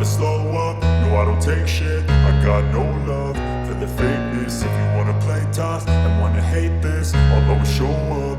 slow up, no I don't take shit. I got no love for the fakeness. If you wanna play tough and wanna hate this, I'll always show up.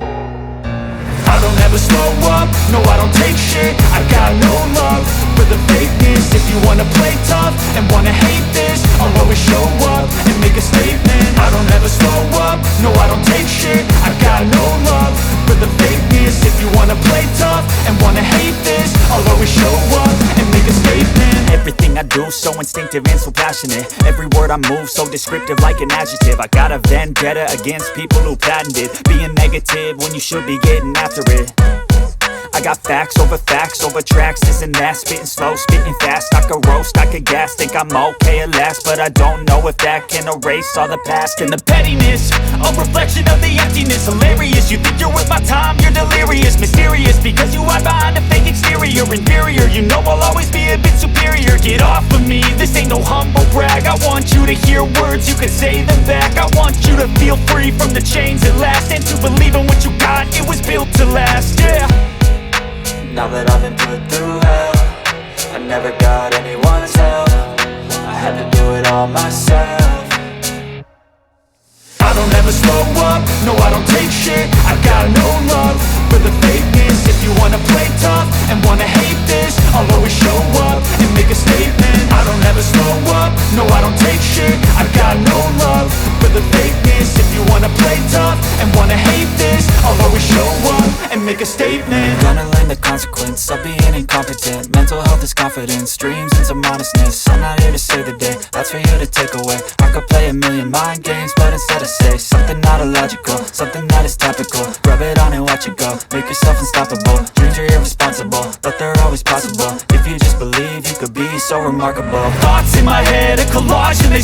I don't ever slow up, no I don't take shit. I got no love for the fakeness. If you wanna play tough and wanna hate this, I'll always show up and make a statement. I don't ever slow up, no I don't take shit. I got no love for the fakeness. If you wanna play tough and wanna hate this, I'll always show up and make a statement. Everything I do so instinctive and so passionate. Every word I move so descriptive like an adjective. I got a vendetta against people who patented being negative when you should be getting after it. I got facts over tracks, this and that. Spitting slow, spitting fast, I could roast, I could gas. Think I'm okay at last, but I don't know if that can erase all the past. And the pettiness, a reflection of the emptiness. Hilarious, you think you're worth my time, you're delirious. Mysterious, because you hide behind a fake exterior. Inferior, you know I'll always be a bit superior. Get off of me, this ain't no humble brag. I want you to hear words, you can say them back. I want you to feel free from the chains at last, and to believe in what you got, it was built to last, yeah. Now that I've been put through hell, I never got anyone's help. I had to do it all myself. I don't ever slow up, no I don't take shit. I got no love for the fakeness. If you wanna play tough and wanna hate this, I'll always show up and make a statement. I don't ever slow up, no I don't take shit. I got no love for the fakeness. If you wanna play tough and wanna hate this, I'll always show up and make a statement. Gonna learn the consequence of being incompetent. Mental health is confidence, dreams and some honestness. I'm not here to save the day, that's for you to take away. I could play a million mind games, but instead I say something not illogical, something that is topical. Rub it on and watch it go, make yourself unstoppable. Dreams are irresponsible, but they're always possible. If you just believe, you could be so remarkable. Thoughts in my head, a collage and they